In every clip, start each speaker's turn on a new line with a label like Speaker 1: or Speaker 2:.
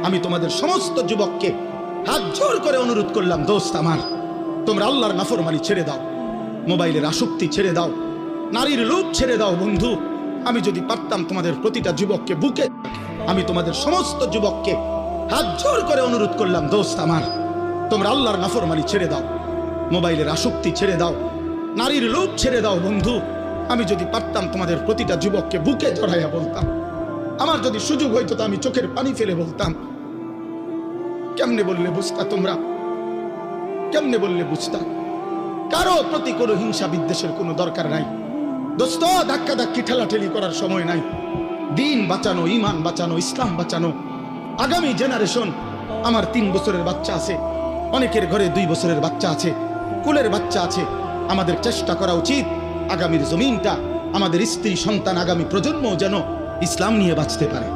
Speaker 1: আমি তোমাদের সমস্ত যুবককে হাত জোর করে অনুরোধ করলাম, দোস্ত আমার, তোমরা আল্লাহর নাফরমানি ছেড়ে দাও, মোবাইলের আসক্তি ছেড়ে দাও, নারীর লোভ ছেড়ে দাও। বন্ধু, আমি যদি পারতাম তোমাদের প্রতিটা যুবককে বুকে, আমি তোমাদের সমস্ত যুবককে হাত জোর করে অনুরোধ করলাম, দোস্ত আমার, তোমরা আল্লাহর নাফরমানি ছেড়ে দাও, মোবাইলের আসক্তি ছেড়ে দাও, নারীর লোভ ছেড়ে দাও। বন্ধু, আমি যদি পারতাম তোমাদের প্রতিটা যুবককে বুকে জড়াইয়া বলতাম, আমার যদি সুযোগ হইতো তো আমি চোখের পানি ফেলে বলতাম। কেমনে বললে বুঝতা তোমরা? কেমনে বললে বুঝতা? কারো প্রতি কোনো হিংসা বিদ্বেষের কোনো দরকার নাই দোস্ত। ধাক্কা ধাক্কি ঠেলাঠেলি করার সময় নাই। দিন বাঁচানো, ইমান বাঁচানো, ইসলাম বাঁচানো। আগামী জেনারেশন, আমার 3 বছরের বাচ্চা আছে, অনেকের ঘরে 2 বছরের বাচ্চা আছে, কুলের বাচ্চা আছে। আমাদের চেষ্টা করা উচিত আগামীর জমিনটা, আমাদের স্ত্রী সন্তান, আগামী প্রজন্ম যেন ইসলাম নিয়ে বাঁচতে পারে,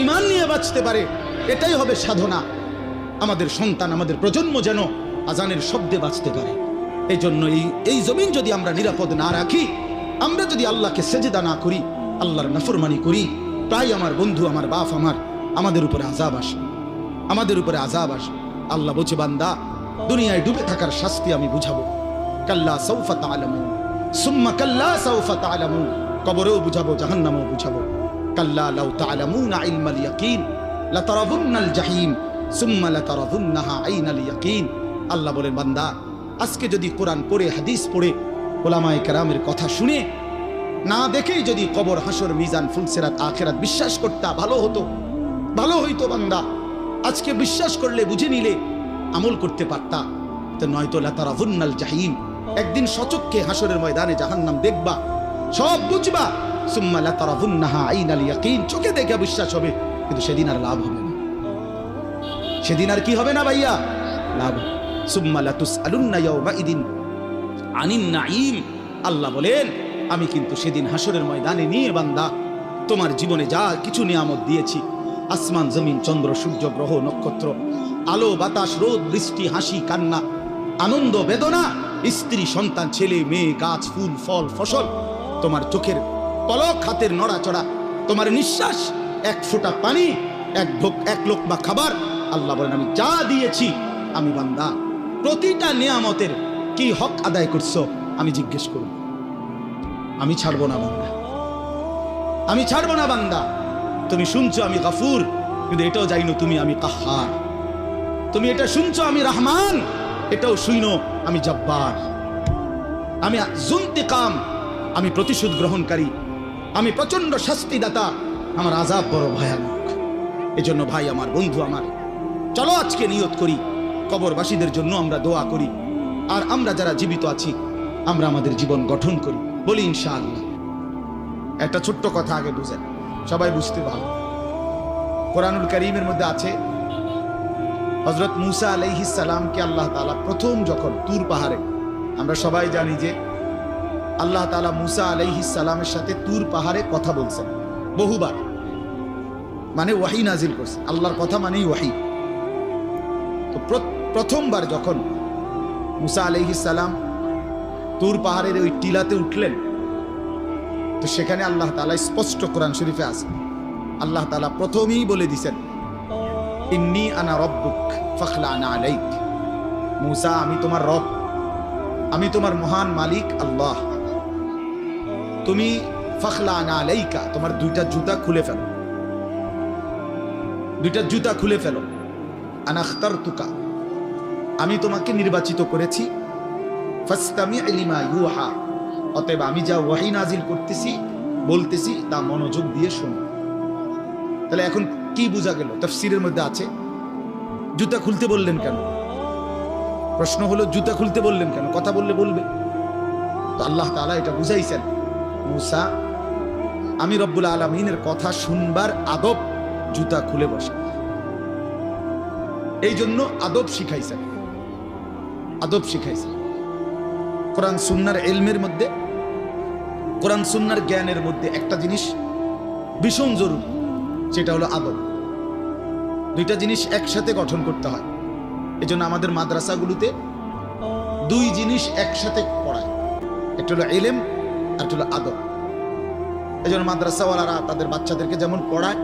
Speaker 1: ইমান নিয়ে বাঁচতে পারে। এটাই হবে সাধনা। আমাদের সন্তান, আমাদের প্রজন্ম যেন আজানের শব্দে বাঁচতে পারে। এই জন্য এই জমিন যদি আমরা নিরাপদ না রাখি, আমরা যদি আল্লাহকে সেজদা না করি, আল্লাহর নাফরমানি করি, প্রায় আমার বন্ধু, আমার বাপ, আমাদের উপরে আযাব আসে, আমাদের উপরে আযাব আসে। আল্লাহ বলছে, বান্দা, দুনিয়ায় ডুবে থাকার শাস্তি আমি বুঝাবো। কাল্লা সাউফা তা'লামুন সুম্মা কাল্লা সাউফা তা'লামুন, কবরেও বুঝাবো, জাহান্নামেও বুঝাবো। কাল্লা লাউ তা'লামুনা ইলমাল ইয়াকিন লাতারাবুন্নাল জাহিম সুম্মা লাতারাবুন্নাহা আইনাল ইয়াকিন। আল্লাহ বলেন, বান্দা, আজকে যদি কোরআন পড়ে, হাদিস পড়ে, উলামায়ে কেরামের কথা শুনে, না দেখেই যদি কবর, হাসর, মিজান, ফুলসিরাত, আখিরাত বিশ্বাস করতা, ভালো হতো, ভালো হইতো। বান্দা, আজকে বিশ্বাস করলে, বুঝে নিলে, আমল করতে পারতা। তো নয়তো লাতারাবুন্নাল জাহিম, একদিন সচক্ষে হাসরের ময়দানে জাহান্নাম দেখবা, সব বুঝবা। সুম্মা লাতারাবুন্নাহা আইনাল ইয়াকিন, চোখে দেখে বিশ্বাস হবে, কিন্তু সেদিন আর লাভ হবে না। সেদিন আর কি হবে না ভাইয়া? লাভ। সুম্মা লাতুসআলুন্না ইয়াওমাইদিন আনিন নাঈম। আল্লাহ বলেন, আমি কিন্তু সেদিন হাসরের ময়দানে নিয়ে বান্দা তোমার জীবনে যা কিছু নিয়ামত দিয়েছি, আসমান, জমিন, চন্দ্র, সূর্য, গ্রহ, নক্ষত্র, আলো, বাতাস, রোদ, বৃষ্টি, হাসি, কান্না, আনন্দ, বেদনা, স্ত্রী, সন্তান, ছেলে, মেয়ে, গাছ, ফুল, ফল, ফসল, তোমার চোখের পলক, হাতের নড়াচড়া, তোমার নিঃশ্বাস, এক ফোঁটা পানি, এক লোকমা খাবার। আল্লাহ বলেন, আমি যা দিয়েছি, আমি বান্দা প্রতিটা নিয়ামতের কি হক আদায় করছো আমি জিজ্ঞেস করব। আমি ছাড়বো না বান্দা, আমি ছাড়বো না বান্দা। তুমি শুনছো আমি গাফুর, কিন্তু এটাও জানো তুমি আমি কাহ্হার। তুমি এটা শুনছো আমি রহমান, এটাও শুনো আমি জব্বার, আমি যুনতিকাম, আমি প্রতিশোধ গ্রহণকারী, আমি প্রচন্ড শাস্তিদাতা, আমার আযাব বড় ভয়ানক। এজন্য ভাই আমার, বন্ধু আমার, চলো আজকে নিয়ত করি, কবরবাসীদের জন্য আমরা দোয়া করি, আর আমরা যারা জীবিত আছি আমরা আমাদের জীবন গঠন করি, বলি ইনশাআল্লাহ। একটা ছোট্ট কথা আগে বুঝেন, সবাই বুঝতে ভালো। কোরআনুল কারীমের মধ্যে আছে, হযরত মূসা আলাইহিস সালামকে আল্লাহ তাআলা প্রথম যখন তুর পাহাড়ে, আমরা সবাই জানি যে আল্লাহ তাআলা মূসা আলাইহিস সালামের সাথে তুর পাহাড়ে কথা বলছেন বহুবার, মানে ওয়াহি নাজিল করছেন। আল্লাহর কথা মানেই ওয়াহি। তো প্রথমবার যখন মূসা আলাইহিস সালাম তুর পাহাড়ের ওই টিলাতে উঠলেন, তো সেখানে আল্লাহ তাআলা স্পষ্ট কোরআন শরীফে আছে, আল্লাহ তাআলা প্রথমেই বলে দিয়েছেন, ইন্নী আনা রব্বুক ফাখলা'না আলাইক। মূসা, আমি তোমার রব, আমি তোমার মহান মালিক আল্লাহ। তুমি ফাখলা'না আলাইকা, তোমার 2টা জুতা খুলে ফেলো, 2টা জুতা খুলে ফেলো। আনা আখতারতুকা, আমি তোমাকে নির্বাচিত করেছি। ফাসতামি' লিমা ইউহা, অতএব আমি যা ওয়াহি নাজিল করতেছি, বলতেছি, তা মনোযোগ দিয়ে শোনো। তাহলে এখন কি বোঝা গেল? তাফসীরের মধ্যে আছে, জুতা খুলতে বললেন কেন? প্রশ্ন হলো, জুতা খুলতে বললেন কেন? কথা বললে বলবে। তো আল্লাহ তাআলা এটা বুঝাইছেন, মূসা, আমি রব্বুল আলামিনের কথা শুনবার আদব জুতা খুলে বসে, এই জন্য আদব শিখাইছেন, আদব শিখাইছেন। কোরআন সুন্নাহর ইলমের মধ্যে, কোরআন সুন্নাহর জ্ঞানের মধ্যে একটা জিনিস ভীষণ জরুরি, সেটা হলো আদব। 2টা জিনিস একসাথে গঠন করতে হয়। এজন্য আমাদের মাদ্রাসাগুলোতে 2 জিনিস একসাথে পড়ায়, একটা হলো ইলম আর একটা হলো আদব। এজন্য মাদ্রাসাওয়ালারা তাদের বাচ্চাদেরকে যেমন পড়ায়,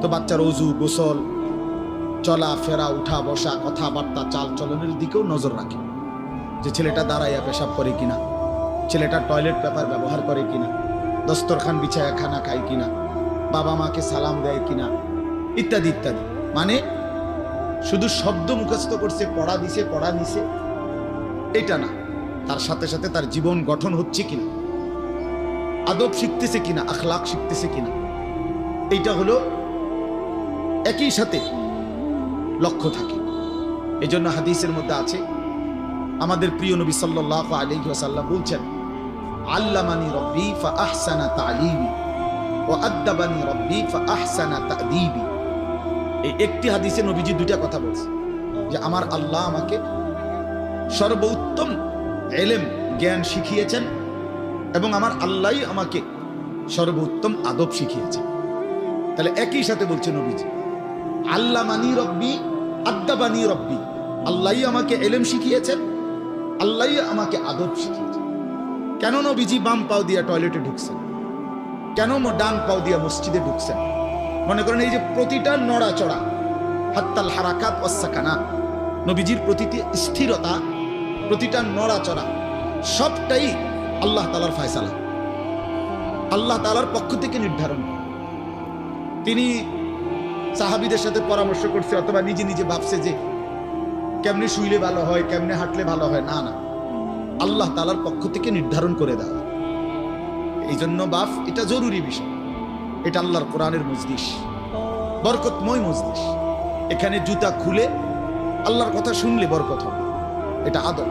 Speaker 1: তো বাচ্চার ওযু, গোসল, চলা ফেরা, উঠা বসা, কথাবার্তা, চাল চলনের দিকেও নজর রাখে, যে ছেলেটা দাঁড়াইয়া পেশাব করে কিনা, ছেলেটা টয়লেট পেপার ব্যবহার করে কিনা, দস্তরখান বিছায়া খানা খায় কিনা, বাবা মাকে সালাম দেয় কিনা, ইত্যাদি ইত্যাদি। মানে শুধু শব্দ মুখস্থ করছে, পড়া দিছে এটা না, তার সাথে সাথে তার জীবন গঠন হচ্ছে কিনা, আদব শিখতেছে কিনা, আখলাক শিখতেছে কিনা, এইটা হলো একই সাথে লক্ষ্য থাকে। এই জন্য হাদিসের মধ্যে আছে, আমাদের প্রিয় নবী সাল্লাল্লাহু আলাইহি ওয়াসাল্লাম বলছেন, আল্লামানি রব্বি ফাআহসানা তা'লিমি ওয়া আদ্দাবানি রব্বি ফাআহসানা তা'দীবি। এই একটি হাদিসে নবীজি দুইটা কথা বলছে, যে আমার আল্লাহ আমাকে সর্বোত্তম ইলম, জ্ঞান শিখিয়েছেন, এবং আমার আল্লাহই আমাকে সর্বোত্তম আদব শিখিয়েছেন। তাহলে একই সাথে বলছে নবীজি, আল্লামানি রব্বি আদ্দাবানি রব্বি, আল্লাহই আমাকে ইলম শিখিয়েছেন, আল্লাহই আমাকে আদব শিখিয়েছেন। কেন নবীজি বাম পাও দিয়া টয়লেটে ঢুকছেন? কেন ডান পাও দিয়া মসজিদে ঢুকছেন? মনে করেন এই যে প্রতিটা নড়াচড়া, হাত্তাল হারাকাত ওয়াস সাকানাত, নবীজির প্রতিটি স্থিরতা, প্রতিটা নড়াচড়া সবটাই আল্লাহ তাআলার ফয়সালা, আল্লাহ তাআলার পক্ষ থেকে নির্ধারণ। তিনি সাহাবীদের সাথে পরামর্শ করছে, অথবা নিজে নিজে ভাবছে যে কেমনে শুইলে ভালো হয়, কেমনে হাঁটলে ভালো হয়, না না, আল্লাহ তাআলার পক্ষ থেকে নির্ধারণ করে দেওয়া। এই জন্য বাপ, এটা জরুরি বিষয়। এটা আল্লাহর কোরআনের মজলিস, বরকতময় মজলিস। এখানে জুতা খুলে আল্লাহর কথা শুনলে বরকত হবে, এটা আদব।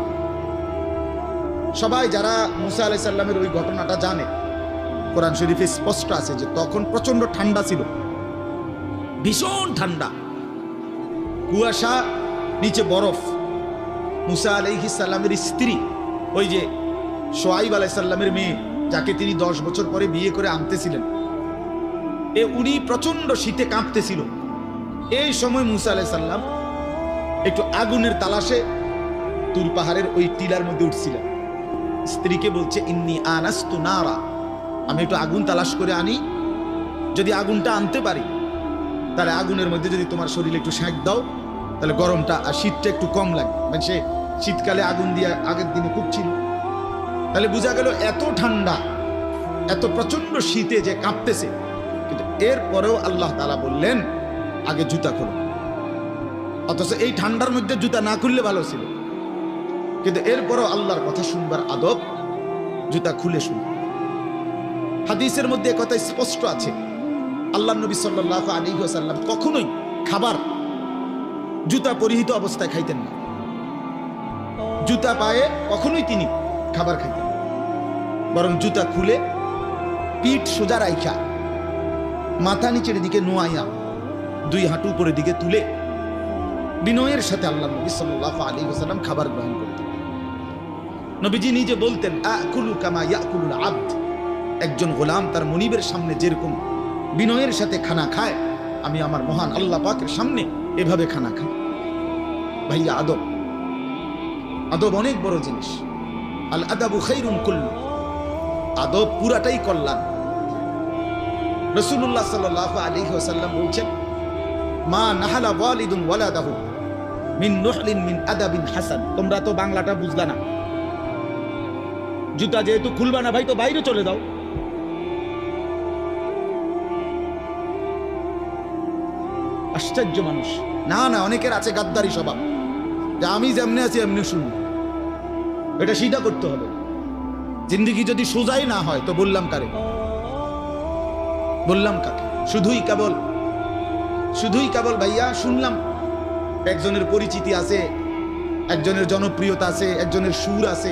Speaker 1: সবাই যারা মুসা আলাইহিস সালামের ওই ঘটনাটা জানে, কোরআন শরীফে স্পষ্ট আছে যে তখন প্রচন্ড ঠান্ডা ছিল, ভীষণ ঠান্ডা, কুয়াশা, নিচে বরফ। মুসা আলাইহিস সালামের স্ত্রী, ওই যে শুআয়ব আলাইহিস সালামের মেয়ে, যাকে তিনি 10 বছর পরে বিয়ে করে আনতেছিলেন, উনি প্রচন্ড শীতে কাঁপতেছিল। এই সময় মুসা আলাইহিস সালাম একটু আগুনের তালাশে তুর পাহাড়ের ওই টিলার মধ্যে উঠছিলেন। স্ত্রীকে বলছে, ইন্নী আনাস্তু নারা, আমি একটু আগুন তালাশ করে আনি, যদি আগুনটা আনতে পারি তাহলে আগুনের মধ্যে যদি তোমার শরীরে একটু সেঁক দাও, তাহলে গরমটা আর শীতটা একটু কম লাগবে। মানে সে শীতকালে আগুন দিয়ে আগের দিনে খুব ছিল, তাহলে বোঝা গেল এত ঠান্ডা, এত প্রচন্ড শীতে যে কাঁপতেছে। কিন্তু এরপরেও আল্লাহ তাআলা বললেন, আগে জুতা খোলো। অথচ এই ঠান্ডার মধ্যে জুতা না খুললে ভালো ছিল, কিন্তু এরপরেও আল্লাহর কথা শুনবার আদব, জুতা খুলে শুন। হাদিসের মধ্যে কথা স্পষ্ট আছে, আল্লাহ নবী সাল্লাল্লাহু আলাইহি ওয়াসাল্লাম কখনোই খাবার জুতা পরিহিত অবস্থায় খাইতেন না। জুতা পায়ে কখনোই তিনি খাবার খাইতেন, বরং জুতা খুলে পিঠ সোজা রাইখা, মাথা নিচের দিকে নোয়াইয়া, দুই হাঁটু উপরের দিকে তুলে বিনয়ের সাথে আল্লাহ নবী সাল্লাল্লাহু আলাইহি ওয়াসাল্লাম খাবার গ্রহণ করতেন। নবীজি নিজে বলতেন, আকুলু কামা ইয়াকুলুল আবদ, একজন গোলাম তার মনিবের সামনে যেরকম বিনয়ের সাথে খানা খায়, আমি আমার মহান আল্লাহ পাকের সামনে এভাবে খানা খাই। ভাইয়া, আদব, আদব অনেক বড় জিনিস। আল আদাবু খাইরুন কুল্লু, আদব পুরাটাই কল্যাণ। রাসূলুল্লাহ সাল্লাল্লাহু আলাইহি ওয়াসাল্লাম বলছেন, মা নাহালা ওয়ালিদুন ওয়ালাদাহু মিন নুহলিন মিন আদাবিন হাসান। তোমরা তো বাংলাটা বুঝলা না, জুতা যেহেতু খুলবা না ভাই, তো বাইরে চলে যাও। আশ্চর্য মানুষ। না না, অনেকের আছে গাদ্দারি স্বভাব, যে আমি যেমনি আছি এমনি শুনি। এটা সিধা করতে হবে। জিন্দেগি যদি সোজাই না হয় তো বললাম কারে, বললাম কাকে? শুধুই কেবল ভাইয়া শুনলাম একজনের পরিচিতি আছে, একজনের জনপ্রিয়তা আছে, একজনের সুর আছে,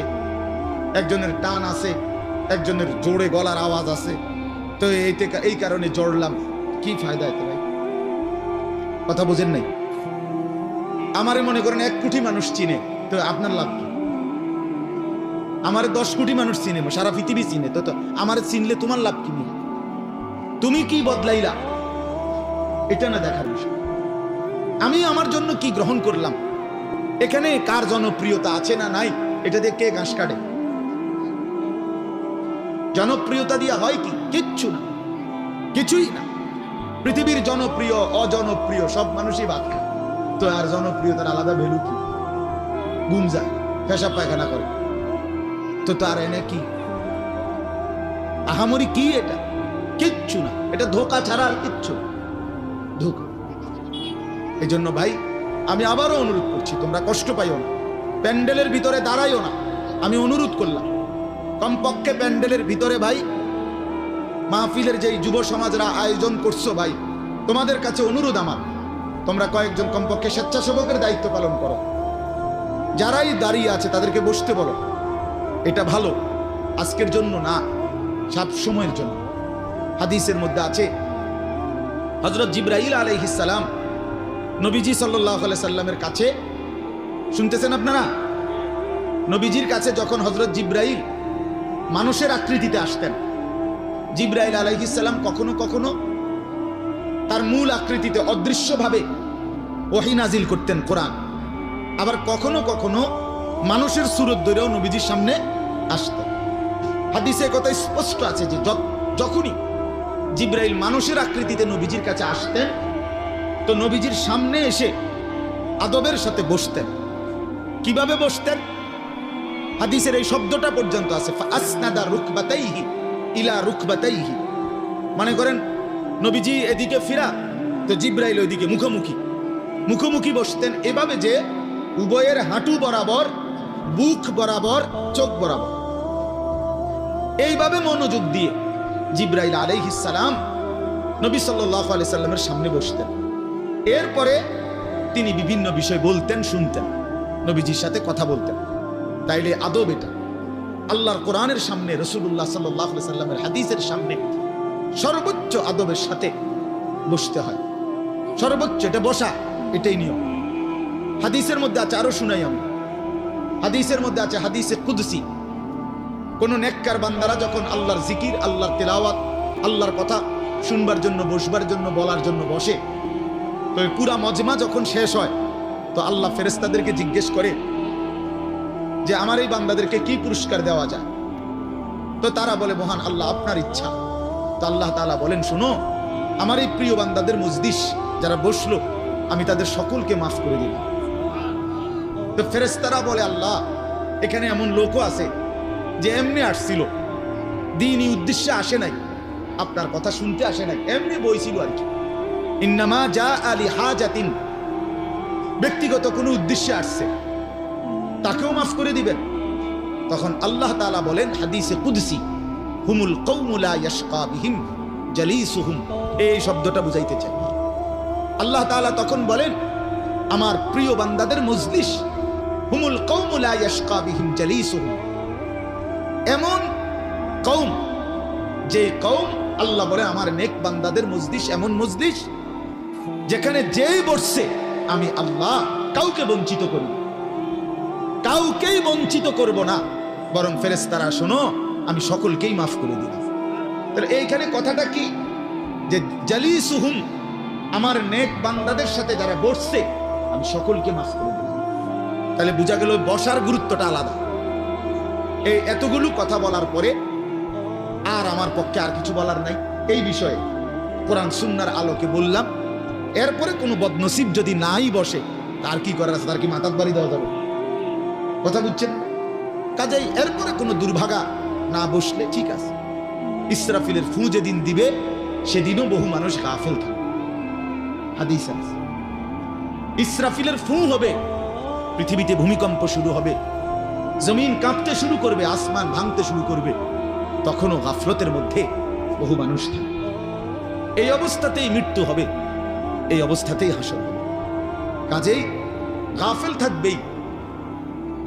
Speaker 1: একজনের টান আছে, একজনের জোরে গলার আওয়াজ আছে, তো এই কারণে জড়লাম। কি ফায়দা এতে ভাই? কথা বোঝেন নাই? আমারে মনে করেন 1 কোটি মানুষ চিনে, তো আপনার লাভ কি? আমারে 10 কোটি মানুষ চিনে, সারা পৃথিবী চিনে, তো আমারে চিনলে তোমার লাভ কি? তুমি কি বদলাইলা, এটা না দেখার বিষয়। আমি আমার জন্য কি গ্রহণ করলাম, এখানে কার জনপ্রিয়তা আছে না নাই, এটা দিয়ে কে ঘাস কাটে? জনপ্রিয়তা দিয়া হয় কি? কিচ্ছু না, কিছুই না। পৃথিবীর জনপ্রিয় অজনপ্রিয় সব মানুষই ভাত খায়। তো আর জনপ্রিয়তার আলাদা ভ্যালু কি? ঘুম যায়, পেশাব পায়খানা করে, তো তার এনে কি আহামরি কি? এটা কিচ্ছু না, এটা ধোকা ছাড়া আর কিচ্ছু ধোকা। এই জন্য ভাই আমি আবারও অনুরোধ করছি, তোমরা কষ্ট পাইও না, প্যান্ডেলের ভিতরে দাঁড়াইও না। আমি অনুরোধ করলাম কমপক্ষে প্যান্ডেলের ভিতরে ভাই মাহফিলের যেই যুব সমাজরা আয়োজন করছো ভাই, তোমাদের কাছে অনুরোধ আমার, তোমরা কয়েকজন কমপক্ষে স্বেচ্ছাসেবকের দায়িত্ব পালন করো। যারাই দাঁড়িয়ে আছে তাদেরকে বসতে বলো। এটা ভালো, আজকের জন্য না, সব সময়ের জন্য। হাদিসের মধ্যে আছে হযরত জিবরাইল আলাইহিস সালাম নবীজি সাল্লাল্লাহু আলাইহি সাল্লামের কাছে, শুনতেছেন আপনারা, নবীজির কাছে যখন হযরত জিবরাইল মানুষের আকৃতিতে আসতেন, জিবরাইল আলাইহিস সালাম কখনো কখনো তার মূল আকৃতিতে অদৃশ্যভাবে ওহী নাজিল করতেন কোরআন, আবার কখনো কখনো মানুষের সুরত ধরেও নবীজির সামনে আসতেন। হাদিসে কথা স্পষ্ট আছে যে যখনই জিবরাইল মানুষের আকৃতিতে নবীজির কাছে আসতেন, তো নবীজির সামনে এসে আদবের সাথে বসতেন। কিভাবে বসতেন? হাদিসের এই শব্দটা পর্যন্ত আছে, ফাসনাদা রুকবাতাইহি ইলা রুকবাতাইহি। মনে করেন নবীজি এদিকে ফিরা, তো জিবরাইল ওইদিকে মুখোমুখি মুখোমুখি বসতেন, এভাবে যে উভয়ের হাঁটু বরাবর, বুক বরাবর, চোখ বরাবর, এইভাবে মনোযোগ দিয়ে জিবরাইল আলাইহিস সালাম নবী সাল্লাল্লাহু আলাইহি সাল্লামের সামনে বসতেন। এরপরে তিনি বিভিন্ন বিষয় বলতেন, শুনতেন, নবীজির সাথে কথা বলতেন। তাইলে আদব এটা। আল্লাহর কোরআনের সামনে, রাসূলুল্লাহ সাল্লাল্লাহু আলাইহি সাল্লামের হাদিসের সামনে সর্বোচ্চ আদবের সাথে বসতে হয়, সর্বোচ্চ, এটা বসা, এটাই নিয়ম। হাদিসের মধ্যে আছে, আরো শুনাই আমি, হাদিসের মধ্যে আছে, হাদিসে কুদসি, কোন নেককার বান্দারা যখন আল্লাহর জিকির, আল্লাহর তেলাওয়াত, আল্লাহর কথা শুনবার জন্য, বসবার জন্য, বলার জন্য বসে, তো পুরা মজমা যখন শেষ হয়, তো আল্লাহ ফেরেশতাদেরকে জিজ্ঞেস করে যে আমার এই বান্দাদেরকে কি পুরস্কার দেওয়া যায়? তো তারা বলে, মহান আল্লাহ, আপনার ইচ্ছা। তো আল্লাহ তাআলা বলেন, শোনো, আমার এই প্রিয় বান্দাদের মজলিস যারা বসলো, আমি তাদের সকলকে মাফ করে দিলাম। তো ফেরেশতারা বলে, আল্লাহ, এখানে এমন লোকও আছে যে এমনি আসছিল, দ্বীনি উদ্দেশ্যে আসে নাই, আপনার কথা শুনতে আসে নাই, এমনি বইছিল আর কি, ইন্নামা জাআ লিহাজাতিন, ব্যক্তিগত কোনো উদ্দেশ্যে আসছে, তাকেও মাফ করে দিবেন। তখন আল্লাহ তাআলা বলেন হাদিসে কুদসি, হুমুল কওমু লা ইয়াশকা বিহিম জালিসুহুম, এই শব্দটা বুঝাইতে চাই। আল্লাহ তাআলা তখন বলেন, আমার প্রিয় বান্দাদের মজলিস, হুমুল কওমু লা ইয়াশকা বিহিম জালিসুহুম, এমন কওম, যে কওম, আল্লাহ বলে আমার নেক বান্দাদের মজলিস এমন মজলিস যেখানে যেই বসছে আমি আল্লাহ কাউকে বঞ্চিত করি, কাউকেই বঞ্চিত করব না, বরং ফেরেশতারা শোনো, আমি সকলকেই মাফ করে দিলাম। তাহলে এইখানে কথাটা কি, যে জালিসুহুম, আমার নেক বান্দাদের সাথে যারা বসছে আমি সকলকে মাফ করে দিলাম। তাহলে বোঝা গেল বসার গুরুত্বটা আলাদা। এই এতগুলো কথা বলার পরে আর আমার পক্ষে আর কিছু বলার নাই এই বিষয়ে, কোরআন সুন্নাহর আলোকে বললাম। এরপরে কোনো বদনসিব যদি নাই বসে, তার কি করার আছে? তার কি মাথার বাড়ি দেওয়া যাবে? কথা বুঝছেন? কাজেই এরপরে কোনো দুর্ভাগা না বসলে ঠিক আছে। ইসরাফিলের ফু যেদিন দিবে, সেদিনও বহু মানুষ গাফেল থাকবে। হাদিস আছে, ইসরাফিলের ফু হবে, পৃথিবীতে ভূমিকম্প শুরু হবে, জমিন কাঁপতে শুরু করবে, আসমান ভাঙতে শুরু করবে, তখনও গাফলতের মধ্যে বহু মানুষ থাকবে। এই অবস্থাতেই মৃত্যু হবে, এই অবস্থাতেই হাসর হবে। কাজেই গাফেল থাকবেই,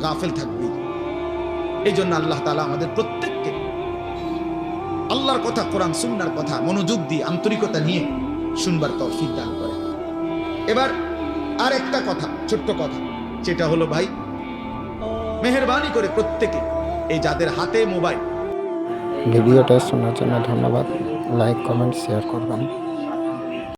Speaker 1: গাফেল থাকবেই। এই জন্য আল্লাহ তাআলা আমাদের প্রত্যেককে আল্লাহর কথা, কোরআন সুন্নাহর কথা মনোযোগ দিয়ে, আন্তরিকতা নিয়ে শুনবার তৌফিক দান করে। এবার আর একটা কথা, ছোট্ট কথা, যেটা হলো ভাই, মেহেরবানি করে প্রত্যেকে, এই যাদের হাতে মোবাইল,
Speaker 2: ভিডিওটা শোনার জন্য ধন্যবাদ। লাইক, কমেন্ট, শেয়ার করবেন।